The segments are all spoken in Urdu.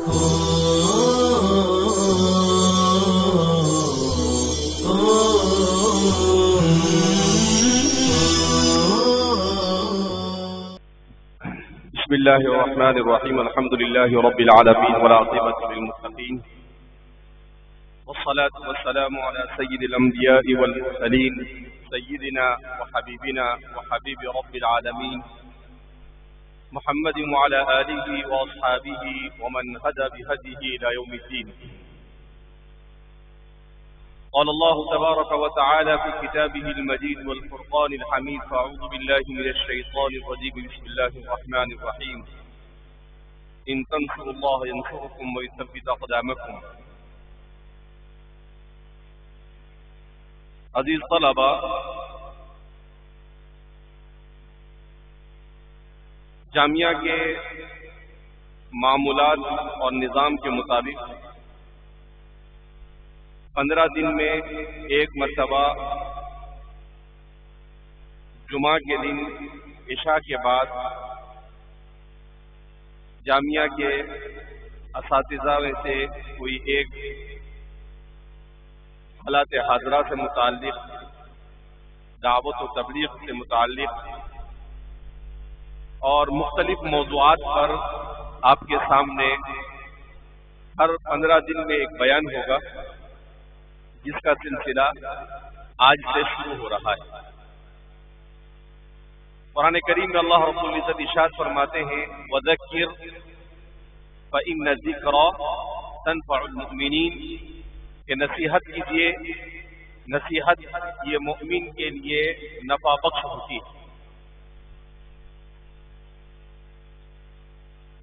بسم الله الرحمن الرحيم. الحمد لله رب العالمين والعاقبة للمتقين والصلاة والسلام على سيد الأنبياء والمرسلين سيدنا وحبيبنا وحبيب رب العالمين محمد وعلى آله وأصحابه ومن هدى بهديه إلى يوم الدين. قال الله تبارك وتعالى في كتابه المجيد والفرقان الحميد: فأعوذ بالله من الشيطان الرجيم. بسم الله الرحمن الرحيم. إن تنصروا الله ينصركم ويثبت أقدامكم. عزیز طلبہ، جامعہ کے معمولات اور نظام کے مطابق 15 دن میں ایک مرتبہ جمعہ کے دن عشاء کے بعد جامعہ کے اساتذہ میں سے کوئی ایک حالات حاضرہ سے متعلق، دعوت و تبلیغ سے متعلق اور مختلف موضوعات پر آپ کے سامنے ہر 15 دن میں ایک بیان ہوگا، جس کا سلسلہ آج سے شروع ہو رہا ہے۔ قرآن کریم میں اللہ رب العزت ارشاد فرماتے ہیں: وَذَكِّرْ فَإِنَّ الذِّكْرَىٰ تَنفَعُ الْمُؤْمِنِينَ، کہ نصیحت کیجیے، نصیحت یہ مؤمن کے لیے نفع بخش ہوتی ہے۔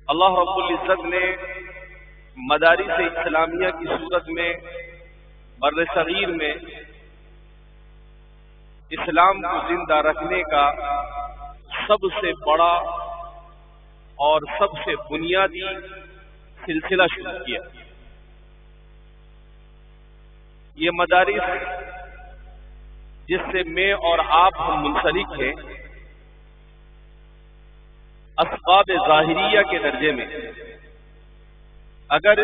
اللہ رب العزت نے مدارس اسلامیہ کی صورت میں بر صغیر میں اسلام کو زندہ رکھنے کا سب سے بڑا اور سب سے بنیادی سلسلہ شروع کیا۔ یہ مدارس جس سے میں اور آپ ہم منسلک ہیں، اسباب ظاہریہ کے درجے میں، اگر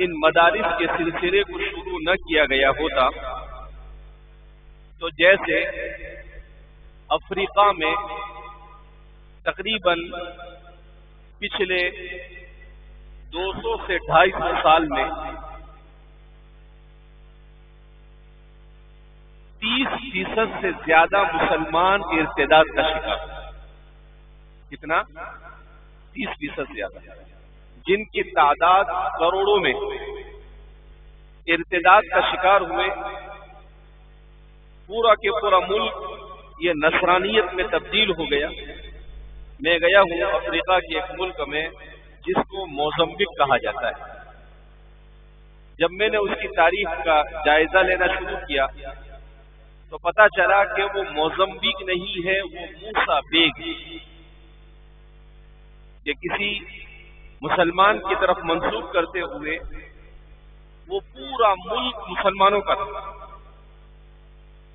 ان مدارس کے سلسلے کو شروع نہ کیا گیا ہوتا تو جیسے افریقہ میں تقریباً پچھلے 200 سے 250 سال میں 30% سے زیادہ مسلمان ارتداد کا شکار، کتنا؟ 30% زیادہ، جن کی تعداد کروڑوں میں ارتداد کا شکار ہوئے۔ پورا کے پورا ملک یہ نصرانیت میں تبدیل ہو گیا۔ میں گیا ہوں افریقہ کے ایک ملک میں جس کو موزمبک کہا جاتا ہے۔ جب میں نے اس کی تاریخ کا جائزہ لینا شروع کیا تو پتا چلا کہ وہ موزمبک نہیں ہے، وہ موسیٰ بیگ ہے، کہ کسی مسلمان کی طرف منسوب کرتے ہوئے وہ پورا ملک مسلمانوں کا تھا،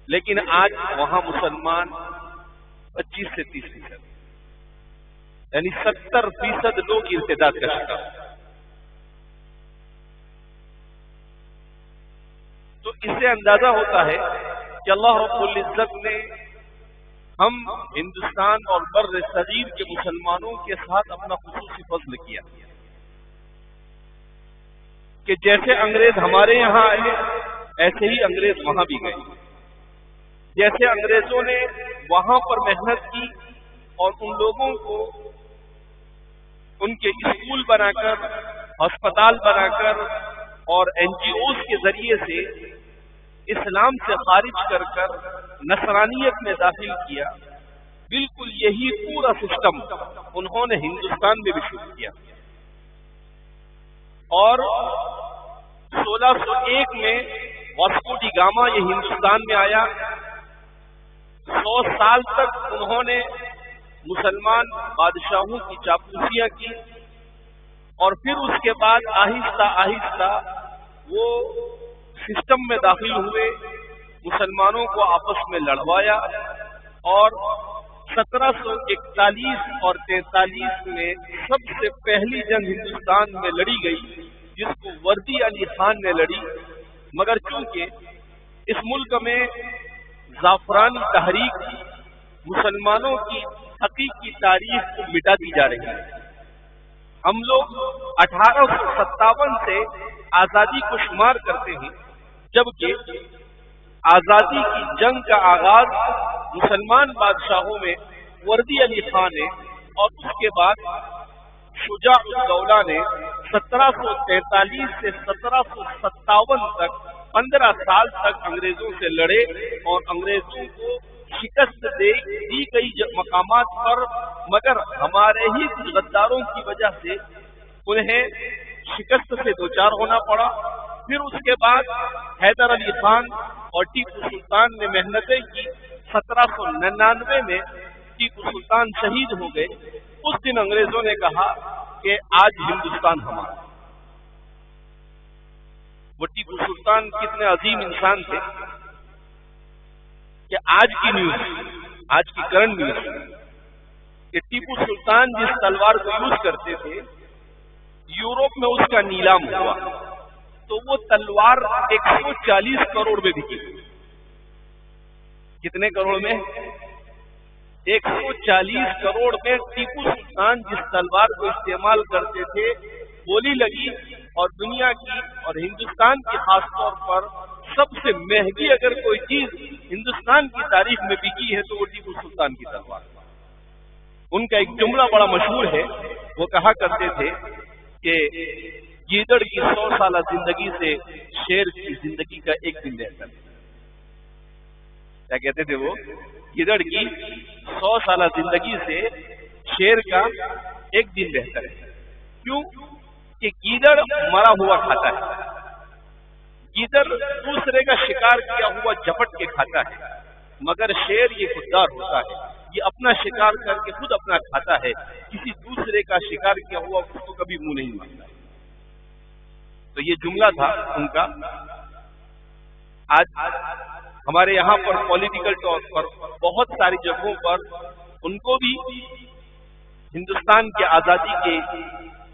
لیکن آج وہاں مسلمان 25 سے 30%، یعنی 70% لوگ ارتداد کا شکار۔ تو اس سے اندازہ ہوتا ہے کہ اللہ رب العزت نے ہم ہندوستان اور بر صغیر کے مسلمانوں کے ساتھ اپنا خصوصی فضل کیا کہ جیسے انگریز ہمارے یہاں آئے ایسے ہی انگریز وہاں بھی گئے۔ جیسے انگریزوں نے وہاں پر محنت کی اور ان لوگوں کو ان کے اسکول بنا کر، ہسپتال بنا کر اور NGOs کے ذریعے سے اسلام سے خارج کر کر نصرانیت میں داخل کیا، بالکل یہی پورا سسٹم انہوں نے ہندوستان میں بھی شروع کیا۔ اور 1601 میں واسکو ڈی گاما یہ ہندوستان میں آیا۔ 100 سال تک انہوں نے مسلمان بادشاہوں کی چاپلوسیاں کی، اور پھر اس کے بعد آہستہ آہستہ وہ سسٹم میں داخل ہوئے، مسلمانوں کو آپس میں لڑوایا، اور 1741 اور 43 میں سب سے پہلی جنگ ہندوستان میں لڑی گئی، جس کو وردی علی خان نے لڑی، مگر چونکہ اس ملک میں زعفرانی تحریک مسلمانوں کی حقیقی تاریخ کو مٹا دی جا رہی ہے۔ ہم لوگ 1857 سے آزادی کو شمار کرتے ہیں، جبکہ آزادی کی جنگ کا آغاز مسلمان بادشاہوں میں وردی علی خان نے اور اس کے بعد شجاع الدولہ نے 1743 سے 1757 تک 15 سال تک انگریزوں سے لڑے اور انگریزوں کو شکست دی گئی مقامات پر، مگر ہمارے ہی کچھ غداروں کی وجہ سے انہیں شکست سے دوچار ہونا پڑا۔ پھر اس کے بعد حیدر علی خان اور ٹیپو سلطان نے محنتیں کی۔ 1799 میں ٹیپو سلطان شہید ہو گئے۔ اس دن انگریزوں نے کہا کہ آج ہندوستان ہمارا۔ وہ ٹیپو سلطان کتنے عظیم انسان تھے کہ آج کی نیوز، آج کی کرنٹ نیوز، کہ ٹیپو سلطان جس تلوار کو یوز کرتے تھے یورپ میں اس کا نیلام ہوا تو وہ تلوار 140 کروڑ میں بکی۔ کتنے کروڑ میں؟ 140 کروڑ میں ٹیپو سلطان جس تلوار کو استعمال کرتے تھے بولی لگی، اور دنیا کی اور ہندوستان کی خاص طور پر سب سے مہنگی اگر کوئی چیز ہندوستان کی تاریخ میں بکی ہے تو وہ ٹیپو سلطان کی تلوار۔ ان کا ایک جملہ بڑا مشہور ہے، وہ کہا کرتے تھے کہ گیدڑ کی 100 سالہ زندگی سے شیر کی زندگی کا ایک دن بہتر ہے۔ کیا کہتے تھے وہ؟ گیدڑ کی 100 سالہ زندگی سے شیر کا ایک دن بہتر ہے۔ کیوں؟ کہ گیدڑ مرا ہوا کھاتا ہے، گیدڑ دوسرے کا شکار کیا ہوا جھپٹ کے کھاتا ہے، مگر شیر یہ خوددار ہوتا ہے، یہ اپنا شکار کر کے خود اپنا کھاتا ہے، کسی دوسرے کا شکار کیا ہوا اس کو کبھی منہ نہیں مانگتا۔ تو یہ جملہ تھا ان کا۔ آج ہمارے یہاں پر پولیٹیکل ٹاک پر بہت ساری جگہوں پر ان کو بھی ہندوستان کی آزادی کے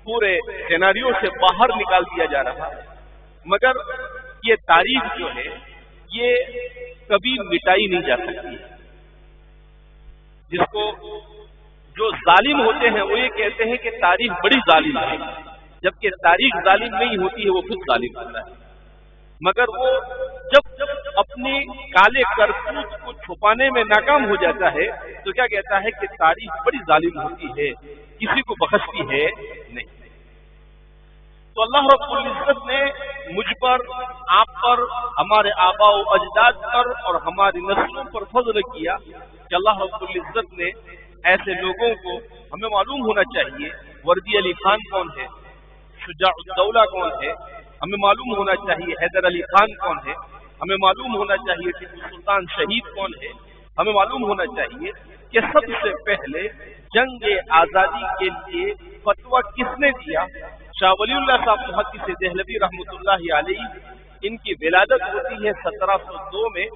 پورے سیناریو سے باہر نکال دیا جا رہا ہے، مگر یہ تاریخ جو ہے یہ کبھی مٹائی نہیں جا سکتی۔ جس کو جو ظالم ہوتے ہیں وہ یہ کہتے ہیں کہ تاریخ بڑی ظالم ہے، جبکہ تاریخ ظالم نہیں ہوتی ہے، وہ خود ظالم ہوتا ہے۔ مگر وہ جب اپنی کالے کرتوت کو چھپانے میں ناکام ہو جاتا ہے تو کیا کہتا ہے کہ تاریخ بڑی ظالم ہوتی ہے، کسی کو بخشتی ہے نہیں۔ تو اللہ رب العزت نے مجھ پر، آپ پر، ہمارے آباء و اجداد پر اور ہماری نسلوں پر فضل کیا کہ اللہ رب العزت نے ایسے لوگوں کو، ہمیں معلوم ہونا چاہیے وردی علی خان کون ہے، شجاع الدولہ کون ہے، ہمیں معلوم ہونا چاہیے حیدر علی خان کون ہے، ہمیں معلوم ہونا چاہیے ٹیپو سلطان شہید کون ہے، ہمیں معلوم ہونا چاہیے کہ سب سے پہلے جنگ آزادی کے لیے فتویٰ کس نے دیا؟ شاہ ولی اللہ صاحب محدث دہلوی رحمۃ اللہ علیہ۔ ان کی ولادت ہوتی ہے 1702 میں،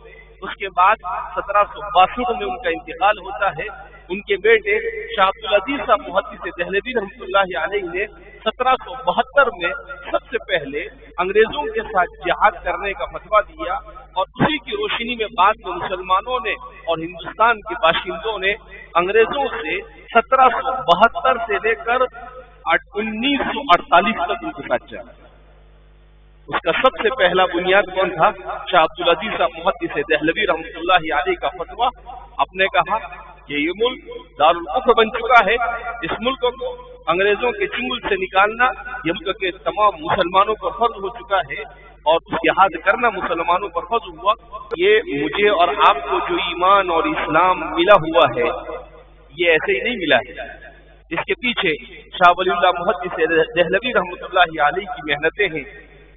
اس کے بعد 1762 میں ان کا انتقال ہوتا ہے۔ ان کے بیٹے شاہ عبدالعزیز صاحب محدث دہلوی رحمۃ اللہ علیہ نے 1772 میں سب سے پہلے انگریزوں کے ساتھ جہاد کرنے کا فتویٰ دیا، اور اسی کی روشنی میں بعد میں مسلمانوں نے اور ہندوستان کے باشندوں نے انگریزوں سے 1772 سے لے کر 1948 تک ان کے ساتھ چلا۔ اس کا سب سے پہلا بنیاد کون تھا؟ شاہ عبدالعزیز صاحب محدث دہلوی رحمۃ اللہ علیہ کا فتویٰ۔ آپ نے کہا کہ یہ ملک دارالکفر بن چکا ہے، اس ملک کو انگریزوں کے چنگل سے نکالنا یہ ملک کے تمام مسلمانوں پر فرض ہو چکا ہے، اور اس جہاد کرنا مسلمانوں پر فرض ہوا۔ یہ مجھے اور آپ کو جو ایمان اور اسلام ملا ہوا ہے یہ ایسے ہی نہیں ملا ہے، اس کے پیچھے شاہ ولی اللہ محدث دہلوی رحمۃ اللہ علیہ کی محنتیں ہیں،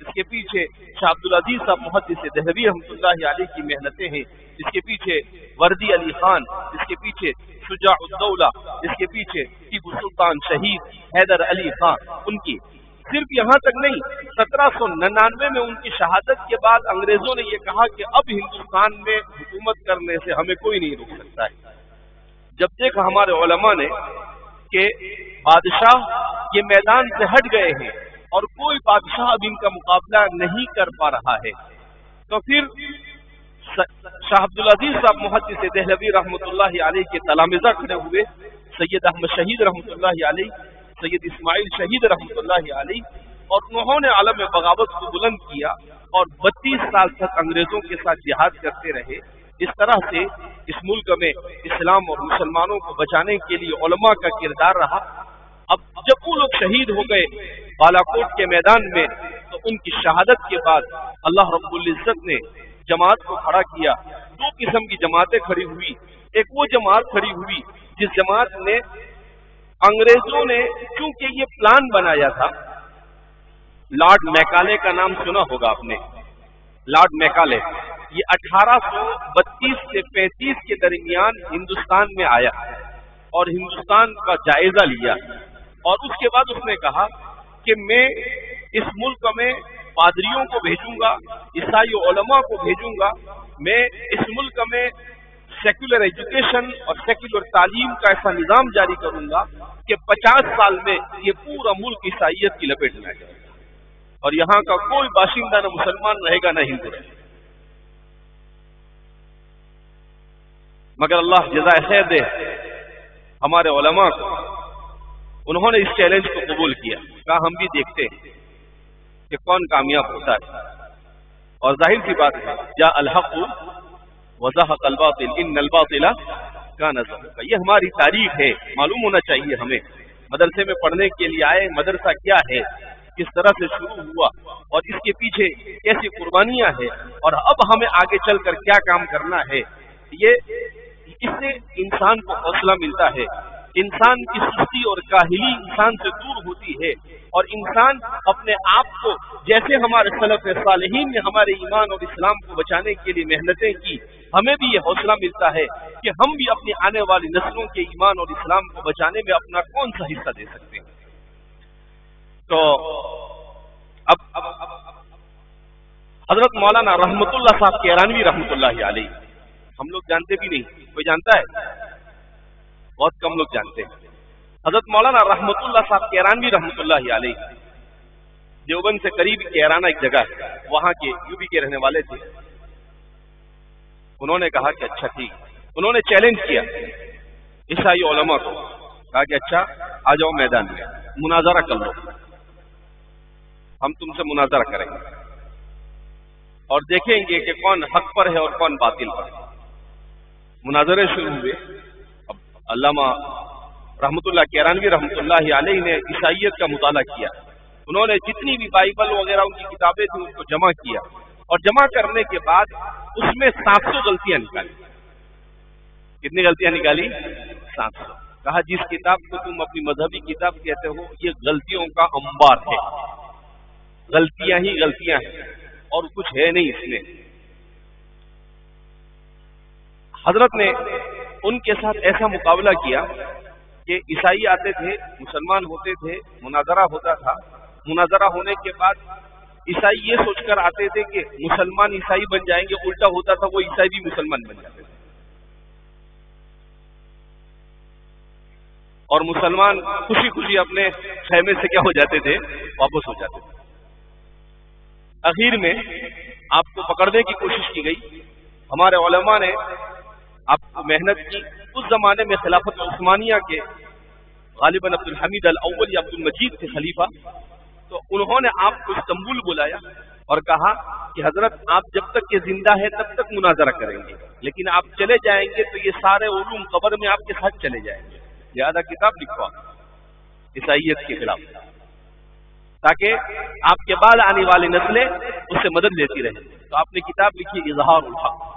اس کے پیچھے شاہ عبدالعزیز صاحب محدث دہلوی رحمۃ اللہ علیہ کی محنتیں ہیں، اس کے پیچھے وردی علی خان، اس کے پیچھے شجاع الدولہ، اس کے پیچھے ٹیپو سلطان شہید حیدر علی خان۔ ان کی صرف یہاں تک نہیں، 1799 میں ان کی شہادت کے بعد انگریزوں نے یہ کہا کہ اب ہندوستان میں حکومت کرنے سے ہمیں کوئی نہیں روک سکتا ہے۔ جب دیکھا ہمارے علماء نے کہ بادشاہ یہ میدان سے ہٹ گئے ہیں اور کوئی بادشاہ اب ان کا مقابلہ نہیں کر پا رہا ہے، تو پھر شاہ عبدالعزیز صاحب محدث دہلوی رحمۃ اللہ علیہ کے تلامذہ کھڑے ہوئے، سید احمد شہید رحمۃ اللہ علیہ، سید اسماعیل شہید رحمۃ اللہ علیہ، اور انہوں نے عالم بغاوت کو بلند کیا اور 32 سال تک انگریزوں کے ساتھ جہاد کرتے رہے۔ اس طرح سے اس ملک میں اسلام اور مسلمانوں کو بچانے کے لیے علماء کا کردار رہا۔ اب جب وہ لوگ شہید ہو گئے بالاکوٹ کے میدان میں، تو ان کی شہادت کے بعد اللہ رب العزت نے جماعت کو کھڑا کیا۔ دو قسم کی جماعتیں کھڑی ہوئی، ایک وہ جماعت کھڑی ہوئی جس جماعت نے انگریزوں نے چونکہ یہ پلان بنایا تھا، لارڈ میکالے کا نام سنا ہوگا آپ نے، لارڈ میکالے، یہ 1832 سے 35 کے درمیان ہندوستان میں آیا اور ہندوستان کا جائزہ لیا، اور اس کے بعد اس نے کہا کہ میں اس ملک میں پادریوں کو بھیجوں گا، عیسائی علماء کو بھیجوں گا، میں اس ملک میں سیکولر ایجوکیشن اور سیکولر تعلیم کا ایسا نظام جاری کروں گا کہ 50 سال میں یہ پورا ملک عیسائیت کی لپیٹ میں آ جائے گا اور یہاں کا کوئی باشندہ نہ مسلمان رہے گا نہ ہندو رہے گا۔ مگر اللہ جزائے خیر دے ہمارے علماء کو، انہوں نے اس چیلنج کو قبول کیا، کہا ہم بھی دیکھتے ہیں کہ کون کامیاب ہوتا ہے، اور ظاہر سی بات ہے جاء الحق وزهق الباطل ان الباطل كان زهوقا، یہ ہماری تاریخ ہے، معلوم ہونا چاہیے ہمیں۔ مدرسے میں پڑھنے کے لیے آئے، مدرسہ کیا ہے، کس طرح سے شروع ہوا اور اس کے پیچھے کیسی قربانیاں ہیں، اور اب ہمیں آگے چل کر کیا کام کرنا ہے، یہ اس سے انسان کو حوصلہ ملتا ہے، انسان کی سستی اور کاہلی انسان سے دور ہوتی ہے، اور انسان اپنے آپ کو، جیسے ہمارے سلف صالحین نے ہمارے ایمان اور اسلام کو بچانے کے لیے محنتیں کی، ہمیں بھی یہ حوصلہ ملتا ہے کہ ہم بھی اپنی آنے والی نسلوں کے ایمان اور اسلام کو بچانے میں اپنا کون سا حصہ دے سکتے ہیں۔ تو اب حضرت مولانا رحمت اللہ صاحب کیرانوی رحمت اللہ علیہ، ہم لوگ جانتے بھی نہیں، کوئی جانتا ہے؟ بہت کم لوگ جانتے ہیں۔ حضرت مولانا رحمت اللہ صاحب کیرانوی رحمت اللہ علیہ دیوبند سے قریب کیرانہ ایک جگہ ہے، وہاں کے یو پی کے رہنے والے تھے۔ انہوں نے کہا کہ اچھا ٹھیک، انہوں نے چیلنج کیا عیسائی علماء کو، کہا کہ اچھا آ جاؤ میدان میں، مناظرہ کر لو، ہم تم سے مناظرہ کریں گے اور دیکھیں گے کہ کون حق پر ہے اور کون باطل پر ہے۔ مناظرے شروع ہوئے۔ اب علامہ رحمت اللہ کیرانوی رحمت اللہ علیہ نے عیسائیت کا مطالعہ کیا، انہوں نے جتنی بھی بائبل وغیرہ ان کی کتابیں تھیں ان کو جمع کیا، اور جمع کرنے کے بعد اس میں 700 غلطیاں نکالی۔ کتنی غلطیاں نکالی؟ 700۔ کہا جس کتاب کو تم اپنی مذہبی کتاب کہتے ہو یہ غلطیوں کا انبار ہے، غلطیاں ہی غلطیاں ہیں اور کچھ ہے نہیں اس میں۔ حضرت نے ان کے ساتھ ایسا مقابلہ کیا کہ عیسائی آتے تھے، مسلمان ہوتے تھے، مناظرہ ہوتا تھا، مناظرہ ہونے کے بعد عیسائی یہ سوچ کر آتے تھے کہ مسلمان عیسائی بن جائیں گے، الٹا ہوتا تھا وہ عیسائی بھی مسلمان بن جاتے تھے، اور مسلمان خوشی خوشی اپنے خیمے سے کیا ہو جاتے تھے؟ واپس ہو جاتے تھے۔ اخیر میں آپ کو پکڑنے کی کوشش کی گئی، ہمارے علماء نے آپ کو محنت کی۔ اس زمانے میں خلافت عثمانیہ کے غالباً عبد الحمید الاول یا عبد المجید کے خلیفہ، تو انہوں نے آپ کو استنبول بلایا اور کہا کہ حضرت آپ جب تک کہ زندہ ہے تب تک مناظرہ کریں گے، لیکن آپ چلے جائیں گے تو یہ سارے علوم قبر میں آپ کے ساتھ چلے جائیں گے، لہذا کتاب لکھوا عیسائیت کے خلاف، تاکہ آپ کے بعد آنے والی نسلیں اس سے مدد لیتی رہیں۔ تو آپ نے کتاب لکھی اظہار الحق،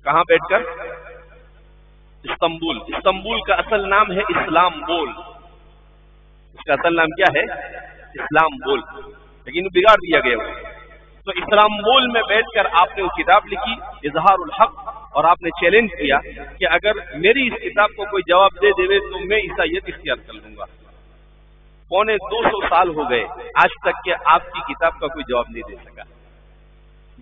کہاں بیٹھ کر؟ استنبول۔ استنبول کا اصل نام ہے اسلام بول، اس کا اصل نام کیا ہے؟ اسلام بول، لیکن بگاڑ دیا گیا وہ۔ تو اسلام بول میں بیٹھ کر آپ نے وہ کتاب لکھی اظہار الحق، اور آپ نے چیلنج کیا کہ اگر میری اس کتاب کو کوئی جواب دے دے تو میں عیسائیت اختیار کر لوں گا۔ 250 سال ہو گئے آج تک کہ آپ کی کتاب کا کوئی جواب نہیں دے سکا۔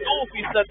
2%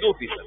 2%।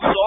100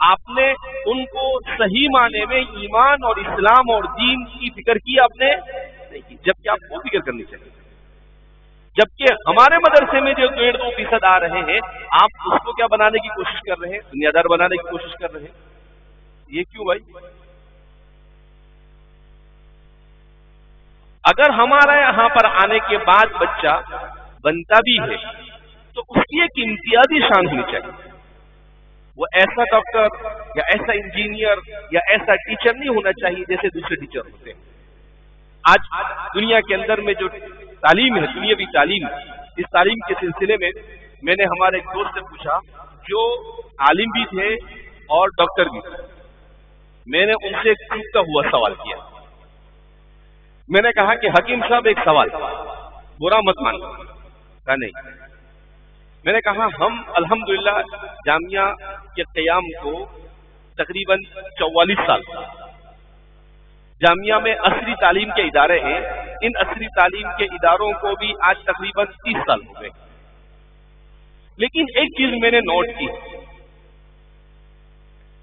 آپ نے ان کو صحیح معنی میں ایمان اور اسلام اور دین کی فکر کی آپ نے نہیں کی، جبکہ آپ کو فکر کرنی چاہیے. جبکہ ہمارے مدرسے میں جو 1.5% آ رہے ہیں، آپ اس کو کیا بنانے کی کوشش کر رہے ہیں؟ دنیا دار بنانے کی کوشش کر رہے ہیں. یہ کیوں بھائی؟ اگر ہمارا یہاں پر آنے کے بعد بچہ بنتا بھی ہے تو اس کی ایک امتیازی شان ہونی چاہیے. وہ ایسا ڈاکٹر یا ایسا انجینئر یا ایسا ٹیچر نہیں ہونا چاہیے جیسے دوسرے ٹیچر ہوتے ہیں. آج دنیا کے اندر میں جو تعلیم ہے، دنیاوی تعلیم، اس تعلیم کے سلسلے میں نے ہمارے ایک دوست سے پوچھا جو عالم بھی تھے اور ڈاکٹر بھی تھے. میں نے ان سے ایک ٹوٹتا ہوا سوال کیا. میں نے کہا کہ حکیم صاحب ایک سوال، برا مت مانو. کہا نہیں. میں نے کہا ہم الحمدللہ جامعہ کے قیام کو تقریباً 44 سال، جامعہ میں عصری تعلیم کے ادارے ہیں، ان عصری تعلیم کے اداروں کو بھی آج تقریباً 30 سال ہو گئے. لیکن ایک چیز میں نے نوٹ کی.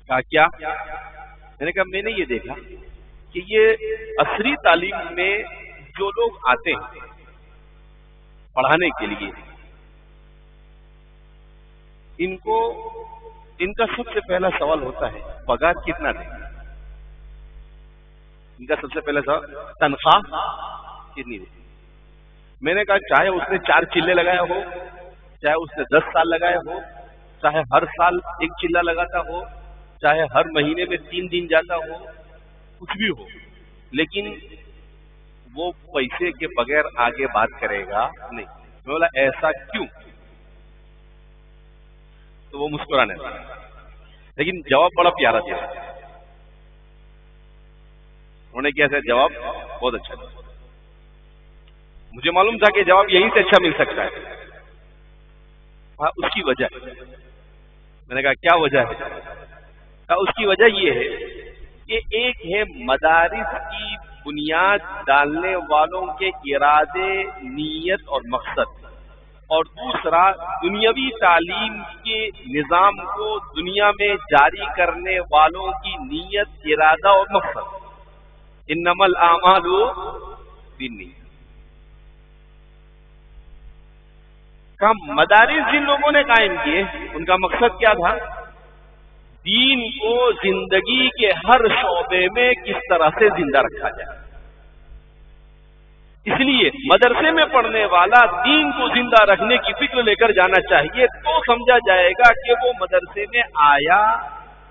کہا کیا؟ میں نے کہا میں نے یہ دیکھا کہ یہ عصری تعلیم میں جو لوگ آتے ہیں پڑھانے کے لیے، ان کا سب سے پہلا سوال ہوتا ہے پگار کتنا دیں. ان کا سب سے پہلا سوال تنخواہ کتنی دیں. میں نے کہا چاہے اس نے 4 چلے لگایا ہو، چاہے اس نے 10 سال لگایا ہو، چاہے ہر سال 1 چلہ لگاتا ہو، چاہے ہر مہینے میں 3 دن جاتا ہو، کچھ بھی ہو، لیکن وہ پیسے کے بغیر آگے بات کرے گا نہیں. میں بولا ایسا کیوں؟ تو وہ مسکرانے لگا، لیکن جواب بڑا پیارا دیا. انہوں نے کیا جواب بہت اچھا دیا. مجھے معلوم تھا کہ جواب یہیں سے اچھا مل سکتا ہے. اس کی وجہ، میں نے کہا کیا وجہ ہے؟ کہا اس کی وجہ یہ ہے کہ ایک ہے مدارس کی بنیاد ڈالنے والوں کے ارادے، نیت اور مقصد، اور دوسرا دنیاوی تعلیم کے نظام کو دنیا میں جاری کرنے والوں کی نیت، ارادہ اور مقصد. انما الاعمال بالنیات. مدارس جن لوگوں نے قائم کیے ان کا مقصد کیا تھا؟ دین کو زندگی کے ہر شعبے میں کس طرح سے زندہ رکھا جائے. اس لیے مدرسے میں پڑھنے والا دین کو زندہ رکھنے کی فکر لے کر جانا چاہیے، تو سمجھا جائے گا کہ وہ مدرسے میں آیا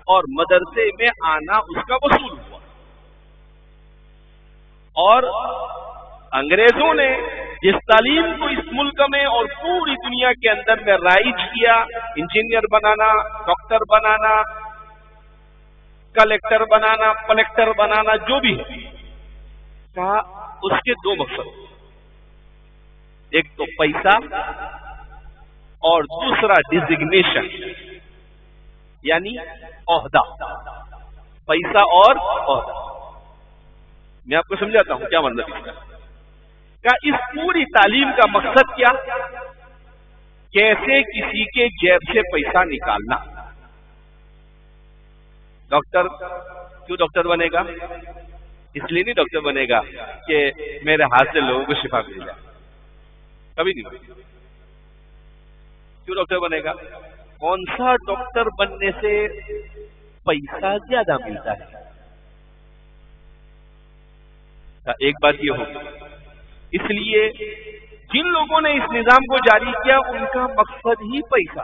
اور مدرسے میں آنا اس کا وصول ہوا. اور انگریزوں نے جس تعلیم کو اس ملک میں اور پوری دنیا کے اندر میں رائج کیا، انجینئر بنانا، ڈاکٹر بنانا، کلیکٹر بنانا، پلیکٹر بنانا، جو بھی ہے، کہا اس کے 2 مقصد، ایک تو پیسہ اور دوسرا ڈیزگنیشن یعنی عہدہ. پیسہ اور عہدہ. میں آپ کو سمجھاتا ہوں کیا مطلب اس کا. اس پوری تعلیم کا مقصد کیا؟ کیسے کسی کے جیب سے پیسہ نکالنا. ڈاکٹر کیوں ڈاکٹر بنے گا؟ اس لیے نہیں ڈاکٹر بنے گا کہ میرے ہاتھ سے لوگوں کو شفا مل جائے، کبھی نہیں بنے گا. کیوں ڈاکٹر بنے گا؟ کون سا ڈاکٹر بننے سے پیسہ زیادہ ملتا ہے؟ ایک بات یہ ہوگی. اس لیے جن لوگوں نے اس نظام کو جاری کیا ان کا مقصد ہی پیسہ.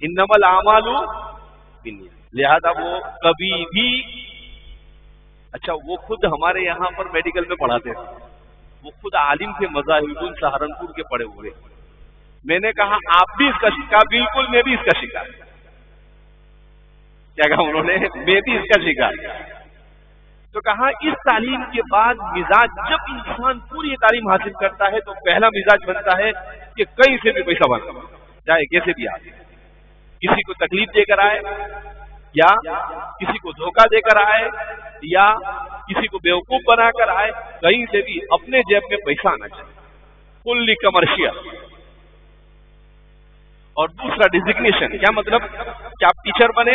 انما الاعمال بالنیات. لہذا وہ کبھی بھی، اچھا وہ خود ہمارے یہاں پر میڈیکل میں پڑھاتے تھے، وہ خود عالم تھے، مظاہرالدین سہارنپور کے پڑھے ہوئے. میں نے کہا آپ بھی اس کا شکار؟ بالکل میں بھی اس کا شکار. کیا کہا انہوں نے؟ میں بھی اس کا شکار. تو کہا اس تعلیم کے بعد مزاج، جب انسان پوری تعلیم حاصل کرتا ہے تو پہلا مزاج بنتا ہے کہ کہیں سے بھی پیسہ بنا، چاہے کیسے بھی آئے، کسی کو تکلیف دے کر آئے، یا کسی کو دھوکہ دے کر آئے، یا کسی کو بیوقوف بنا کر آئے، کہیں سے بھی اپنے جیب میں پیسہ آنا چاہیے. فلی کمرشل. اور دوسرا ڈیزگنیشن. کیا مطلب؟ کہ آپ ٹیچر بنے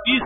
20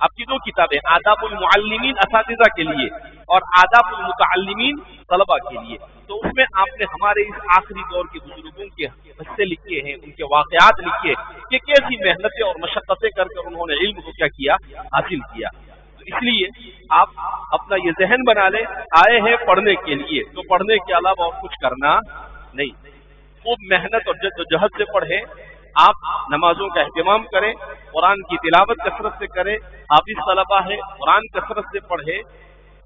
آپ کی 2 کتابیں، آداب المعلمین اساتذہ کے لیے اور آداب المتعلمین طلبہ کے لیے، تو اس میں آپ نے ہمارے اس آخری دور کے بزرگوں کے قصے لکھے ہیں، ان کے واقعات لکھے کہ کیسی محنتیں اور مشقتیں کر کر انہوں نے علم کو کیا کیا، حاصل کیا۔ تو اس لیے آپ اپنا یہ ذہن بنا لیں، آئے ہیں پڑھنے کے لیے، تو پڑھنے کے علاوہ اور کچھ کرنا نہیں، خوب محنت اور جد و جہد سے پڑھیں، آپ نمازوں کا اہتمام کریں، قرآن کی تلاوت کثرت سے کریں، حافظ طلبہ ہے قرآن کثرت سے پڑھیں،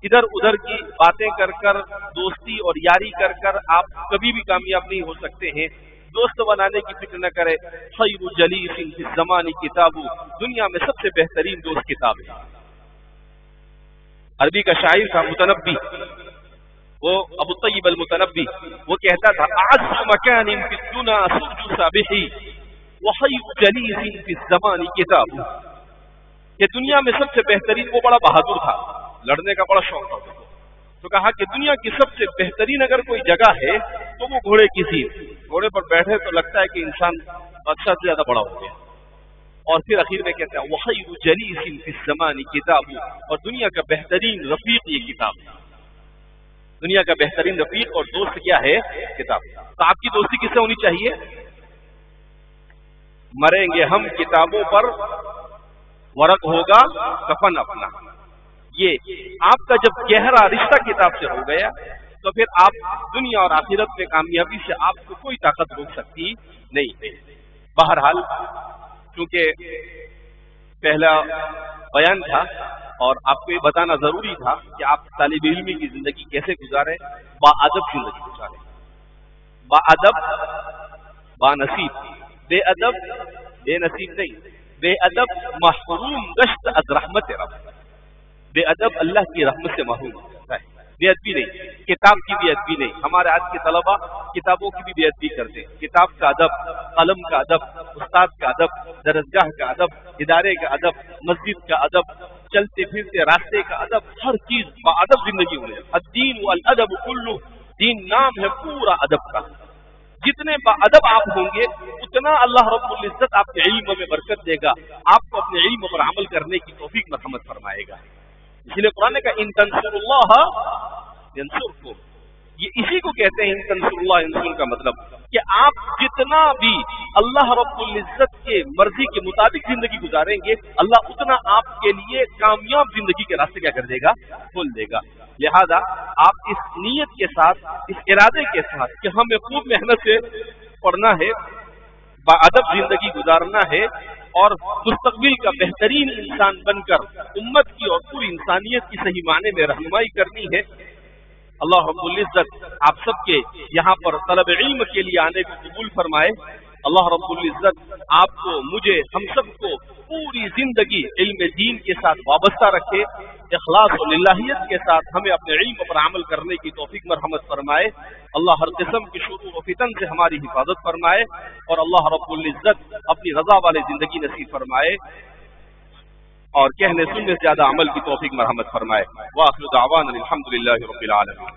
ادھر ادھر کی باتیں کر کر، دوستی اور یاری کر کر آپ کبھی بھی کامیاب نہیں ہو سکتے ہیں۔ دوست بنانے کی فکر نہ کرے، خیر جلیس فی الزمان کتاب، دنیا میں سب سے بہترین دوست کتاب ہے۔ عربی کا شاعر تھا متنبی، وہ ابو طیب المتنبی، وہ کہتا تھا اعز مکان فی الدنیا سرج سابحی وخیر جلیس فی الزمان کتاب، کہ دنیا میں سب سے بہترین، وہ بڑا بہادر تھا، لڑنے کا بڑا شوق تھا، تو کہا کہ دنیا کی سب سے بہترین اگر کوئی جگہ ہے تو وہ گھوڑے کی سیٹ، گھوڑے پر بیٹھے تو لگتا ہے کہ انسان بادشاہ سے زیادہ بڑا ہو گیا، اور پھر اخیر میں کہتا ہے وخیر جلیس فی الزمان کتاب، اور دنیا کا بہترین رفیق یہ کتاب ہے، دنیا کا بہترین رفیق اور دوست کیا ہے؟ کتاب۔ تو آپ کی دوستی کس سے ہونی چاہیے؟ مریں گے ہم کتابوں پر، ورق ہوگا کفن اپنا، یہ آپ کا جب گہرا رشتہ کتاب سے ہو گیا تو پھر آپ دنیا اور آخرت میں کامیابی سے آپ کو کوئی طاقت روک سکتی نہیں۔ بہرحال کیونکہ پہلا بیان تھا اور آپ کو یہ بتانا ضروری تھا کہ آپ طالب علمی کی زندگی کیسے گزارے، با ادب زندگی گزارے، با ادب با نصیب، بے ادب بے نصیب نہیں، بے ادب محروم گشت از رحمت رب، بے ادب اللہ کی رحمت سے محروم ہوتا ہے، بے ادبی نہیں، کتاب کی بھی ادبی نہیں۔ ہمارے آج کے طلبہ کتابوں کی بھی بے ادبی کرتے ہیں، کتاب کا ادب، قلم کا ادب، استاد کا ادب، درسگاہ کا ادب، ادارے کا ادب، مسجد کا ادب، چلتے پھرتے راستے کا ادب، ہر چیز با ادب زندگی ہو جائے۔ الدین والادب کلہ، دین نام ہے پورا ادب کا، جتنے با ادب آپ ہوں گے اتنا اللہ رب العزت آپ کے علم میں برکت دے گا، آپ کو اپنے علم پر عمل کرنے کی توفیق مرحمت فرمائے گا۔ اس لیے قرآن نے کہا ان تنصر اللہ ینصرکم، یہ اسی کو کہتے ہیں ان تنصر اللہ ینصرکم کا مطلب کہ آپ جتنا بھی اللہ رب العزت کے مرضی کے مطابق زندگی گزاریں گے، اللہ اتنا آپ کے لیے کامیاب زندگی کے راستے کیا کر دے گا، کھول دے گا۔ لہذا آپ اس نیت کے ساتھ، اس ارادے کے ساتھ کہ ہمیں خوب محنت سے پڑھنا ہے، با ادب زندگی گزارنا ہے اور مستقبل کا بہترین انسان بن کر امت کی اور پوری انسانیت کی صحیح معنی میں رہنمائی کرنی ہے۔ اللہ رب العزت آپ سب کے یہاں پر طلب علم کے لیے آنے کو قبول فرمائے۔ اللہ رب العزت آپ کو، مجھے، ہم سب کو پوری زندگی علم دین کے ساتھ وابستہ رکھے، اخلاص و للہیت کے ساتھ ہمیں اپنے علم پر عمل کرنے کی توفیق مرحمت فرمائے۔ اللہ ہر قسم کی شرور و فتن سے ہماری حفاظت فرمائے اور اللہ رب العزت اپنی رضا والے زندگی نصیب فرمائے اور کہنے سننے سے زیادہ عمل کی توفیق مرحمت فرمائے۔ وآخر دعوانا الحمدللہ رب العالمین۔